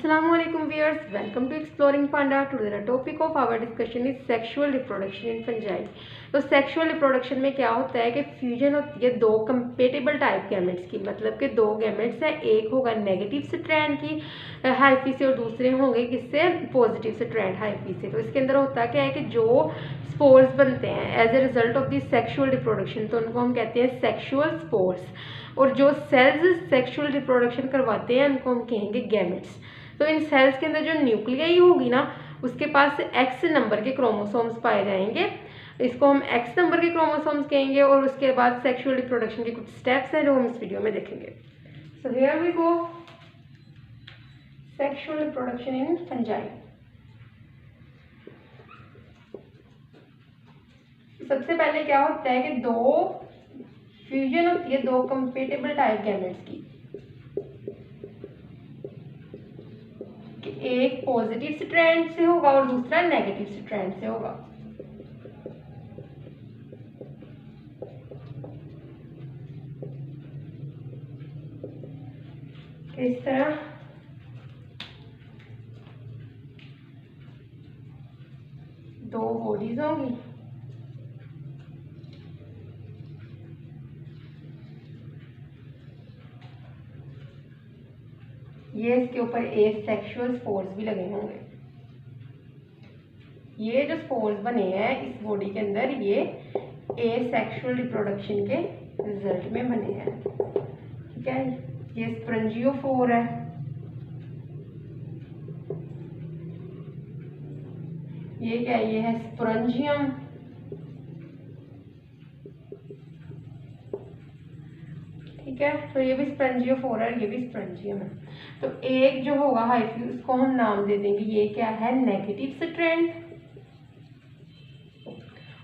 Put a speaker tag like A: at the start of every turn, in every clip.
A: Assalamualaikum viewers, welcome to Exploring Panda. Today the topic of our discussion is sexual reproduction in fungi. तो sexual reproduction में क्या होता है कि fusion होती है दो कंपेटेबल टाइप गैमेट्स की, मतलब कि दो गैमेट्स है, एक होगा नेगेटिव स्ट्रैंड की हाइफी से और दूसरे होंगे किससे, पॉजिटिव स्ट्रैंड हाइफी से। तो इसके अंदर होता क्या है कि जो स्पोर्स बनते हैं as a result of this sexual reproduction, तो उनको हम कहते हैं सेक्सुअल स्पोर्स, और जो सेल्स सेक्सुअल रिप्रोडक्शन करवाते हैं उनको हम कहेंगे गैमेट्स। तो इन सेल्स के अंदर जो न्यूक्लियाई होगी ना, उसके पास एक्स नंबर के क्रोमोसोम्स पाए जाएंगे, इसको हम एक्स नंबर के क्रोमोसोम्स कहेंगे। और उसके बाद सेक्सुअल रिप्रोडक्शन के कुछ स्टेप्स हैं जो हम इस वीडियो में देखेंगे। So here we go, sexual reproduction in fungi. सबसे पहले क्या होता है कि दो फ्यूजन होती है दो कंपेटेबल टाइप गैमेट्स की, एक पॉजिटिव स्ट्रैंड से होगा और दूसरा नेगेटिव स्ट्रैंड से होगा। इस तरह दो बॉडीज होंगी, ये इसके ऊपर ए सेक्सुअल स्पोर्स भी लगे होंगे। ये जो स्पोर्स बने हैं इस बॉडी के अंदर, ये ए सेक्सुअल रिप्रोडक्शन के रिजल्ट में बने हैं, ठीक है। ये स्पॉन्जियोफोर है, ये क्या है, ये है स्पॉन्जियम, ठीक है। तो ये भी स्पॉन्जियोफोर है, ये भी स्पॉन्जियम है। तो एक जो होगा हाइफी उसको हम नाम दे देंगे, ये क्या है, नेगेटिव स्ट्रैंड,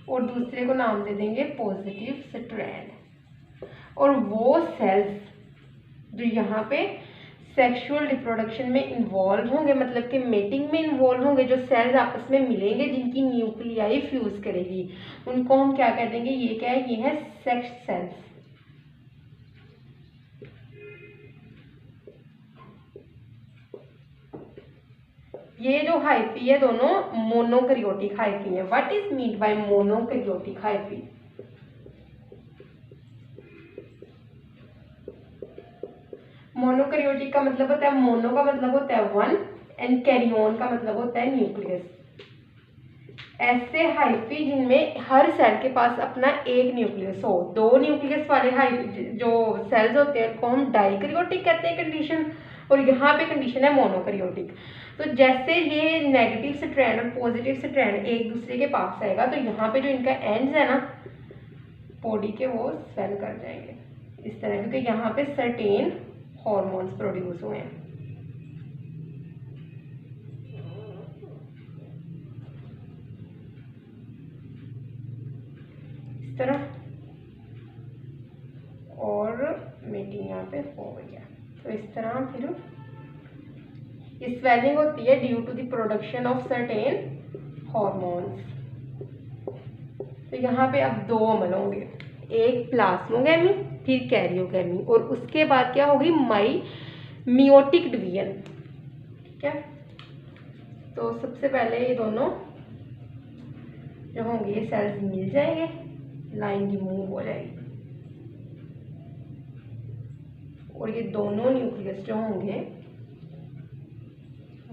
A: और दूसरे को नाम दे देंगे पॉजिटिव स्ट्रैंड। और वो सेल्स जो यहाँ पे सेक्सुअल रिप्रोडक्शन में इन्वॉल्व होंगे, मतलब कि मेटिंग में इन्वॉल्व होंगे, जो सेल्स आपस में मिलेंगे जिनकी न्यूक्लियाई फ्यूज करेगी, उनको हम क्या कह देंगे, ये क्या है, ये है सेक्स सेल्स। ये जो हाइफी है दोनों मोनोकैरियोटिक हाइफी है। What is mean by monokaryotic hyphae? Monokaryotic का मतलब होता है, मोनो का मतलब होता है वन एंड कैरियोन का मतलब होता है न्यूक्लियस। ऐसे हाइफी जिनमें हर सेल के पास अपना एक न्यूक्लियस हो। दो न्यूक्लियस वाले हाइफी जो सेल्स होते हैं उनको हम डाइकैरियोटिक कहते हैं कंडीशन, और यहाँ पे कंडीशन है मोनोकैरियोटिक। तो जैसे ये नेगेटिव स्ट्रैंड और पॉजिटिव स्ट्रैंड एक दूसरे के पास आएगा तो यहाँ पे जो इनका एंड्स है ना बॉडी के, वो स्वेल कर जाएंगे इस तरह, क्योंकि यहाँ पे सर्टेन हॉर्मोन्स प्रोड्यूस हुए हैं। इस तरह, और मीटिंग यहाँ पे हो गई है। तो इस तरह फिर स्वेलिंग होती है due to the production of certain hormones. तो यहाँ पे अब दो अमल होंगे, एक प्लाज्मोगैमी फिर कैरियोगैमी, और उसके बाद क्या होगी, मियोटिक डिवीजन, ठीक है। तो सबसे पहले ये दोनों जो होंगे ये सेल्स मिल जाएंगे, लाइन रिमूव हो जाएगी, और ये दोनों न्यूक्लियस जो होंगे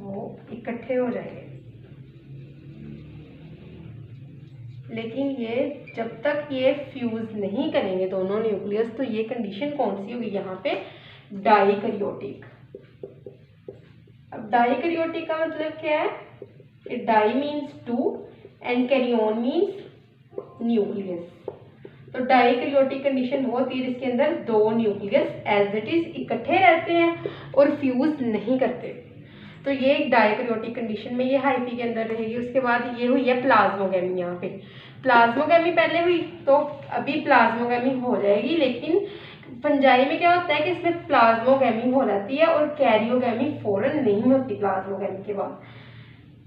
A: वो इकट्ठे हो जाएंगे। लेकिन ये जब तक ये फ्यूज नहीं करेंगे दोनों न्यूक्लियस, तो ये कंडीशन कौन सी होगी, यहाँ पे डाइकैरियोटिक। अब डाइकैरियोटिक का मतलब क्या है, di means two and karyon means nucleus. तो डाइकैरियोटिक कंडीशन वो होती है जिसके अंदर दो न्यूक्लियस एज इट इज इकट्ठे रहते हैं और फ्यूज नहीं करते। तो ये एक डाइकैरियोटिक कंडीशन में ये हाइफी के अंदर रहेगी। उसके बाद ये हुई है प्लाज्मोगैमी। यहाँ पे प्लाज्मोगैमी पहले हुई तो अभी प्लाज्मोगैमी हो जाएगी, लेकिन फंजाई में क्या होता है कि इसमें प्लाज्मोगैमी हो जाती है और कैरियोगैमी फौरन नहीं होती प्लाज्मोगैमी के बाद,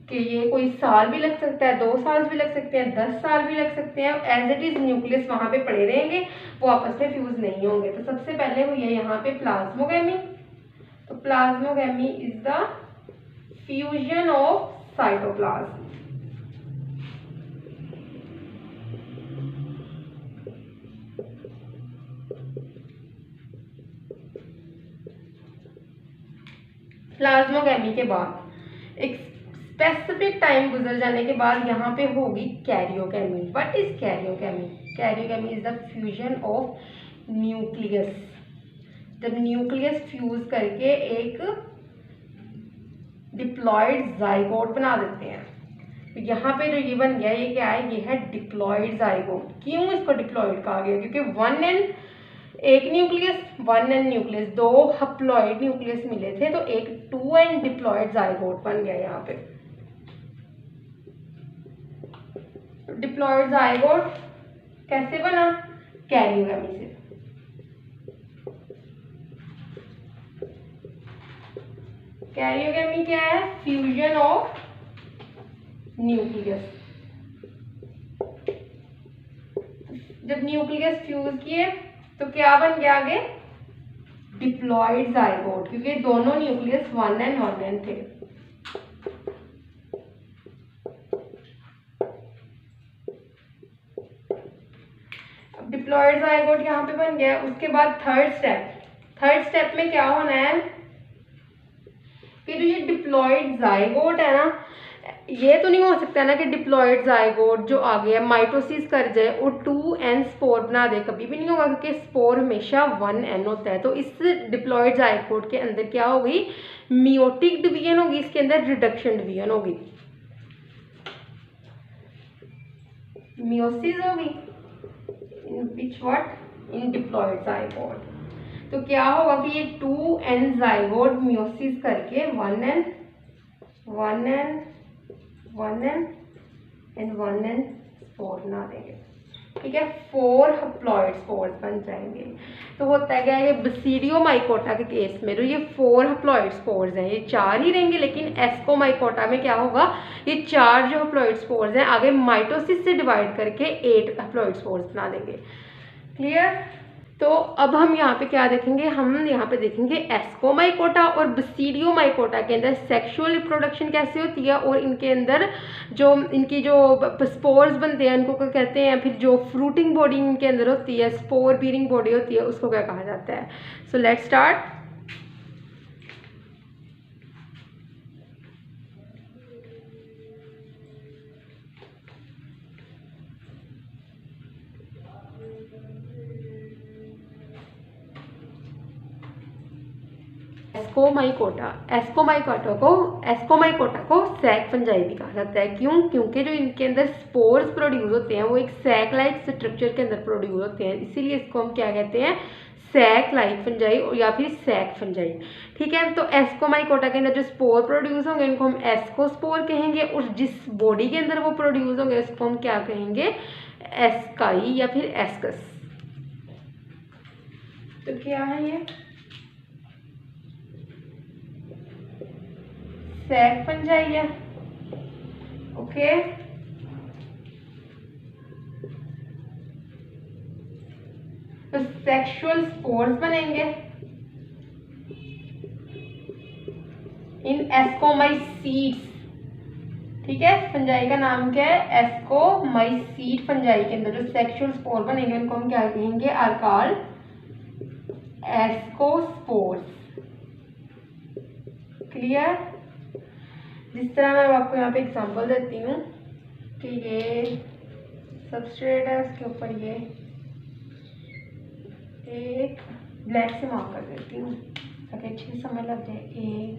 A: कि ये कोई साल भी लग सकता है, 2 साल भी लग सकते हैं, 10 साल भी लग सकते हैं। एज इट इज न्यूक्लियस वहाँ पे पड़े रहेंगे, वो आपस में फ्यूज नहीं होंगे। तो सबसे पहले हुई है यहाँ पे प्लाज्मोगैमी। तो plasmogamy is the fusion of cytoplasm. Plasmogamy के बाद एक स्पेसिफिक टाइम गुजर जाने के बाद यहाँ पे होगी karyogamy. What is karyogamy? Karyogamy is the fusion of nucleus. जब न्यूक्लियस फ्यूज करके एक डिप्लॉयड जाइगोट बना देते हैं। तो यहाँ पे जो ये बन गया, ये क्या है? ये है डिप्लॉयड जाइगोट। क्यों इसको डिप्लॉयड कहा गया? क्योंकि वन एंड एक न्यूक्लियस, वन एंड न्यूक्लियस, दो हप्लॉइड न्यूक्लियस मिले थे, तो एक टू एंड डिप्लॉयड जाइगोट बन गया यहाँ पे। डिप्लॉयड जाइगोट कैसे बना? कैरियोगेमी से। कैरियोगेमी क्या है? Fusion of nucleus. जब न्यूक्लियस फ्यूज किए तो क्या बन गया आगे? डिप्लॉयड जाइगोट, क्योंकि दोनों न्यूक्लियस वन एंड थे। अब डिप्लॉयड जाइगोट यहाँ पे बन गया। उसके बाद थर्ड स्टेप में क्या होना है कि जो ये डिप्लॉयड जाइगोट है ना, ये तो नहीं हो सकता ना कि डिप्लॉयड जाइगोट जो आ गया माइटोसिस कर जाए और 2n स्पोर बना दे। कभी भी नहीं होगा, क्योंकि स्पोर हमेशा 1n होता है। तो इस डिप्लॉयड जाइगोट के अंदर क्या होगी? मियोटिक डिवीजन होगी, इसके अंदर रिडक्शन डिवीजन होगी, मियोसिस होगी। In which what? In diploid zygote. तो क्या होगा कि ये 2n जाइगोट मियोसिस करके 1n स्पोर बना देंगे। ठीक है, 4 हप्लॉइड स्पोर्स बन जाएंगे। तो होता है क्या? ये बसीडियोमाइकोटा के केस में तो ये 4 हप्लॉइड स्पोर्स हैं, ये 4 ही रहेंगे। लेकिन एस्कोमाइकोटा में क्या होगा? ये 4 जो हप्लॉइड स्पोर्स हैं आगे माइटोसिस से डिवाइड करके 8 हप्लॉइड स्पोर्स बना देंगे। क्लियर? तो अब हम यहाँ पे क्या देखेंगे? हम यहाँ पे देखेंगे एस्कोमाइकोटा और बसीडियोमाइकोटा के अंदर सेक्सुअल रिप्रोडक्शन कैसे होती है, और इनके अंदर जो इनकी जो स्पोर्स बनते हैं उनको क्या कहते हैं, फिर जो फ्रूटिंग बॉडी इनके अंदर होती है, स्पोर बीरिंग बॉडी होती है, उसको क्या कहा जाता है। So let's start. एस्कोमाइकोटा को सैक फंजाई भी कहा जाता है। क्यों? क्योंकि जो इनके अंदर स्पोर्स प्रोड्यूस होते हैं वो एक सैक लाइक स्ट्रक्चर के अंदर प्रोड्यूस होते हैं, इसीलिए इसको हम क्या कहते हैं? सैक लाइक फंजाई या फिर सैक फंजाई। ठीक है, तो एस्कोमाइकोटा के अंदर जो स्पोर प्रोड्यूस होंगे इनको हम एस्कोस्पोर कहेंगे, और जिस बॉडी के अंदर वो प्रोड्यूस होंगे उसको हम क्या कहेंगे? एस्काई या फिर एस्कस। तो क्या है ये? सैक फंजाई है। ओके, तो सेक्सुअल स्पोर्स बनेंगे इन एस्कोमाइसीड्स। ठीक है, फंजाई का नाम क्या है? एस्कोमाइसीड। फंजाई के अंदर जो सेक्सुअल स्पोर बनेंगे उनको हम क्या कहेंगे? Are called ascospores. क्लियर? जिस तरह मैं आपको यहाँ पे एग्जांपल देती हूँ कि ये सबस्ट्रेट है, उसके ऊपर ये एक ब्लैक से मार्क कर देती हूँ ताकि अच्छे से समझ लग जाए। 1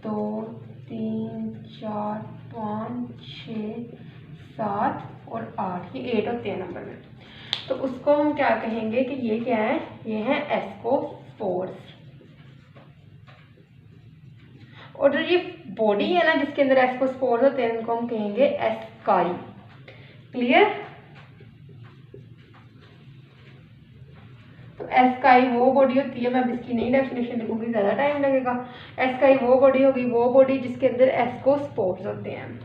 A: 2 3 4 5 6 7 और 8, ये 8 होते हैं नंबर में। तो उसको हम क्या कहेंगे कि ये क्या है? ये है एस्कोस्पोर्स। और जो ये बॉडी है ना जिसके अंदर एस्कोस्पोर्स होते हैं उनको हम कहेंगे एस्काई। क्लियर? तो एस्काई वो बॉडी होती है, मैं अब इसकी नई डेफिनेशन लिखूंगी, ज़्यादा टाइम लगेगा। एस्काई वो बॉडी होगी, वो बॉडी जिसके अंदर एस्कोस्पोर्स होते हैं।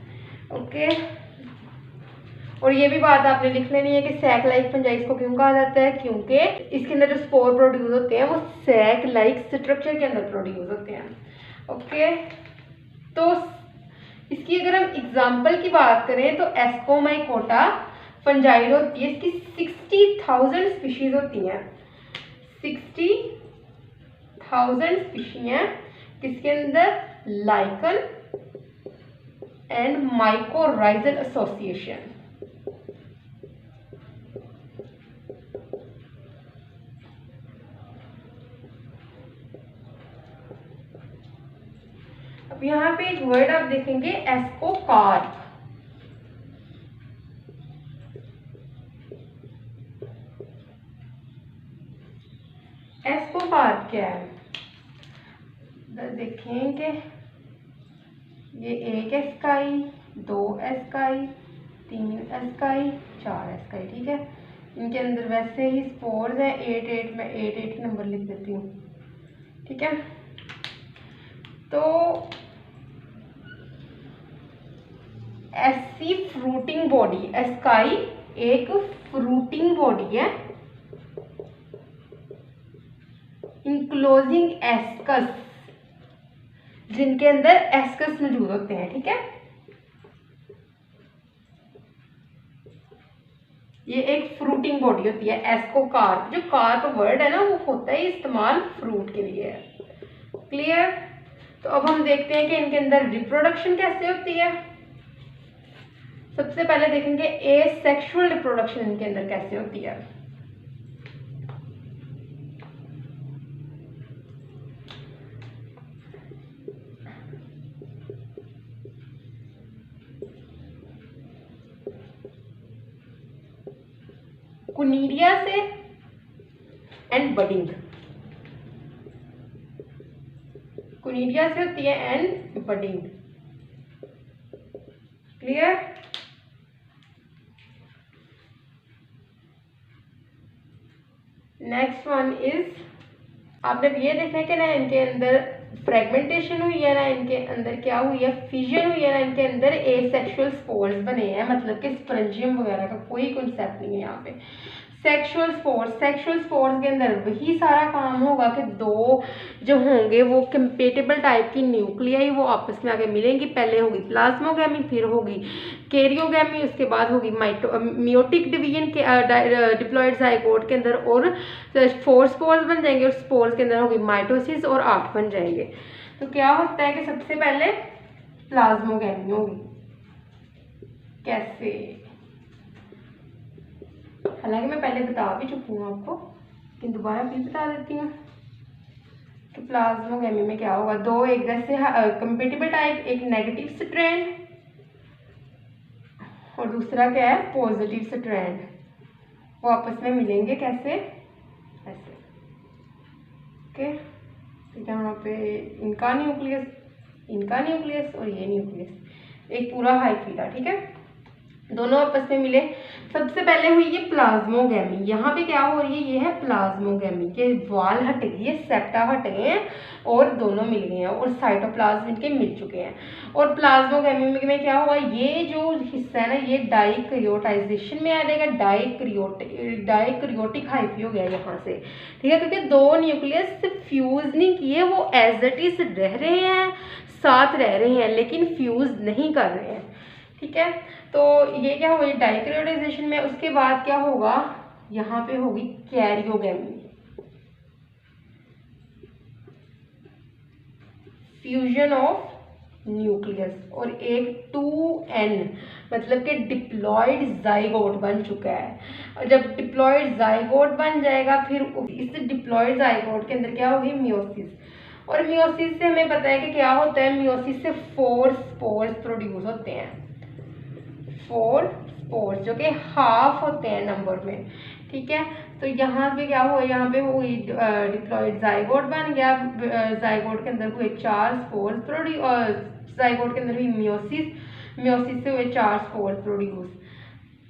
A: ओके, और ये भी बात आपने लिख लेनी है कि सैक लाइक फंजाई को क्यों कहा जाता है? क्योंकि इसके अंदर जो स्पोर प्रोड्यूस होते हैं वो सैक लाइक स्ट्रक्चर के अंदर प्रोड्यूस होते हैं। ओके, तो इसकी अगर हम एग्जाम्पल की बात करें तो एस्कोमाइकोटा फंजाई होती है, इसकी 60,000 स्पीशीज होती हैं, 60,000 स्पीशीज हैं किसके अंदर, लाइकन एंड माइकोराइजल एसोसिएशन। अब यहाँ पे एक वर्ड आप देखेंगे एस्कोकार्प। एस्कोकार्प क्या है, देखेंगे ये एक एस्काई, 2 एस्काई, 3 एस्काई, 4 एस्काई, ठीक है। इनके अंदर वैसे ही स्पोर्स हैं 8 मैं 8 नंबर लिख देती हूँ, ठीक है। तो ऐसी फ्रूटिंग बॉडी, एस्काई एक फ्रूटिंग बॉडी है इंक्लोजिंग एस्कस, जिनके अंदर एस्कस मौजूद होते हैं, ठीक है। ये एक फ्रूटिंग बॉडी होती है एस्कोकार्प। जो कार्प वर्ड है ना वो होता है इस्तेमाल फ्रूट के लिए, क्लियर। तो अब हम देखते हैं कि इनके अंदर रिप्रोडक्शन कैसे होती है। सबसे पहले देखेंगे एसेक्सुअल रिप्रोडक्शन इनके अंदर कैसे होती है। कुनीडिया से एंड बडिंग, कुनीडिया से होती है and budding, clear. Next one is, आपने ये देखा है कि ना इनके अंदर फ्रेगमेंटेशन हुई है ना, इनके अंदर क्या हुई है, फिजन हुई है ना, इनके अंदर एसेक्सुअल स्पोर्स बने हैं, मतलब कि स्पॉन्जियम वगैरह का कोई कॉन्सेप्ट नहीं है यहाँ पे। सेक्सुअल स्पोर्स के अंदर वही सारा काम होगा कि दो जो होंगे वो कंपेटेबल टाइप की न्यूक्लियाई वो आपस में आगे मिलेंगी। पहले होगी प्लाज्मोगैमी, फिर होगी कैरियोगैमी, उसके बाद होगी मियोटिक डिवीजन के डिप्लॉयड जाइगोट के अंदर, और 4 स्पोर्स बन जाएंगे, और स्पोर्स के अंदर होगी माइटोसिस और 8 बन जाएंगे। तो क्या होता है कि सबसे पहले प्लाज्मोगैमी होगी, कैसे, हालांकि मैं पहले बता भी चुकी हूँ आपको, लेकिन दोबारा भी बता देती हूँ कि प्लाज्मोगैमी में क्या होगा। दो एक जैसे कंपेटिबल टाइप, एक नेगेटिव स्ट्रैंड और दूसरा क्या है पॉजिटिव स्ट्रैंड, वो आपस में मिलेंगे कैसे, ऐसे, ओके। ठीक है, वहाँ पे इनका न्यूक्लियस और ये न्यूक्लियस, एक पूरा हाइफिला, ठीक है, दोनों आपस में मिले। सबसे पहले हुई ये प्लाज्मोगैमी, यहाँ पे क्या हो रही है, ये है प्लाज्मोगैमी के वाल हट गई है, सेप्टा हट गए हैं और दोनों मिल गए हैं, और साइटोप्लाज्म इनके मिल चुके हैं। और प्लाज्मोगैमी में क्या होगा, ये जो हिस्सा है ना ये डाइक्रियोटाइजेशन में आ जाएगा, डाइक्रियोटिक हाइफी हो गया यहाँ से, ठीक है, क्योंकि दो न्यूक्लियस फ्यूज नहीं किए, वो एज इट इज रह रहे हैं, साथ रह रहे हैं, लेकिन फ्यूज नहीं कर रहे हैं, ठीक है। तो ये क्या होगा डाइक्रियोटाइजेशन में। उसके बाद क्या होगा, यहाँ पे होगी कैरियोगैमी, फ्यूजन ऑफ न्यूक्लियस, और एक 2n मतलब कि डिप्लॉयड जाइगोट बन चुका है। और जब डिप्लॉयड जाइगोट बन जाएगा फिर इस डिप्लॉयड जाइगोट के अंदर क्या होगी मियोसिस, और मियोसिस से हमें पता है कि क्या होता है, मियोसिस से 4 स्पोर्स प्रोड्यूस होते हैं, 4 स्पोर्स जो कि हाफ होते हैं नंबर में, ठीक है। तो यहाँ पे क्या हुआ, यहाँ पे हुई डिप्लॉयड जाइगोट बन गया, जाइगोट के अंदर हुए 4 स्पोर्स प्रोड्यूस, जाइगोट के अंदर हुई मियोसिस से हुए 4 स्पोर्स प्रोड्यूस।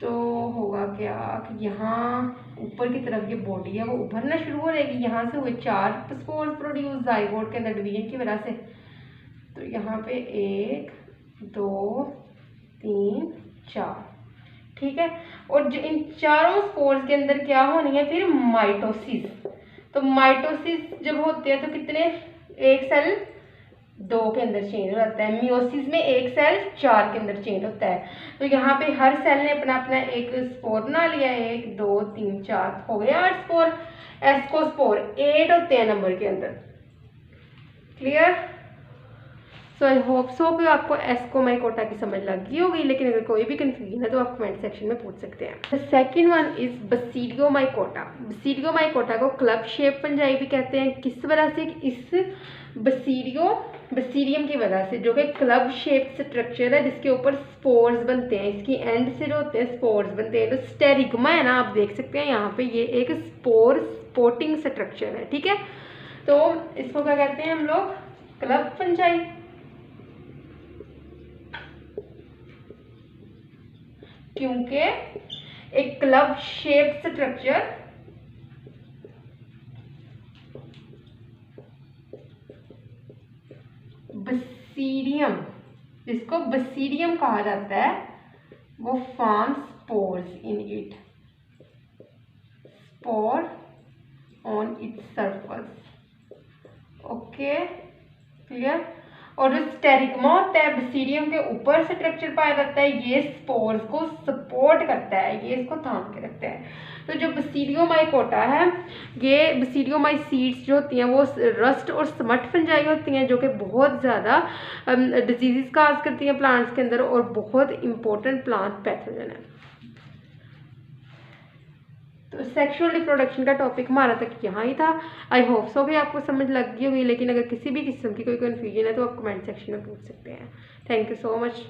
A: तो होगा क्या कि यहाँ ऊपर की तरफ ये बॉडी है वो उभरना शुरू हो जाएगी, यहाँ से हुए 4 स्पोर्स प्रोड्यूस जाइगोट के अंदर डिवीजन की वजह से। तो यहाँ पे 1 2 3 4, ठीक है। और जो इन चारों स्पोर्स के अंदर क्या होनी है फिर माइटोसिस। तो माइटोसिस जब होती है तो कितने, एक सेल 2 के अंदर चेंज हो जाता है। मियोसिस में एक सेल 4 के अंदर चेंज होता है। तो यहाँ पे हर सेल ने अपना अपना एक स्पोर बना लिया है, 1 2 3 4 हो गया 8 स्पोर। एस्कोस्पोर 8 होते हैं नंबर के अंदर। Clear? So I hope so कि आपको एस्कोमाइकोटा की समझ लग गई होगी, लेकिन अगर कोई भी कंफ्यूजन है तो आप कमेंट सेक्शन में पूछ सकते हैं। The second one is basidiomycota. Basidiomycota को क्लब शेप फंजाई भी कहते हैं। किस वजह से? इस बसीडियम की वजह से, जो कि क्लब शेप स्ट्रक्चर है जिसके ऊपर स्पोर्स बनते हैं। इसकी एंड से जो होते हैं स्पोर्स बनते हैं। तो स्टेरिग्मा है ना, आप देख सकते हैं यहाँ पे, ये एक स्पोर स्पोर्टिंग स्ट्रक्चर है। ठीक है, तो इसको क्या कहते हैं हम लोग? Club fungi. क्योंकि एक क्लब शेप स्ट्रक्चर बसीडियम, जिसको बसीडियम कहा जाता है, वो form spores in it, spore on its surface. Okay, clear? और जो स्टेरिग्मा होता है बसीडियम के ऊपर स्ट्रक्चर पाया जाता है, ये स्पोर्स को सपोर्ट करता है, ये इसको थाम के रखता है। तो जो बसीडियोमाइकोटा है, ये बसीडियोमाइसीड्स जो होती हैं वो रस्ट और स्मट फंजाई होती हैं, जो कि बहुत ज़्यादा डिजीज़ काज करती हैं प्लांट्स के अंदर और बहुत इंपॉर्टेंट प्लांट पैथोजन है। तो सेक्सुअल रिप्रोडक्शन का टॉपिक हमारा तक यहाँ ही था। आई होप सो कि आपको समझ लग गई होगी, लेकिन अगर किसी भी किस्म की कोई कन्फ्यूजन है तो आप कमेंट सेक्शन में पूछ सकते हैं। Thank you so much.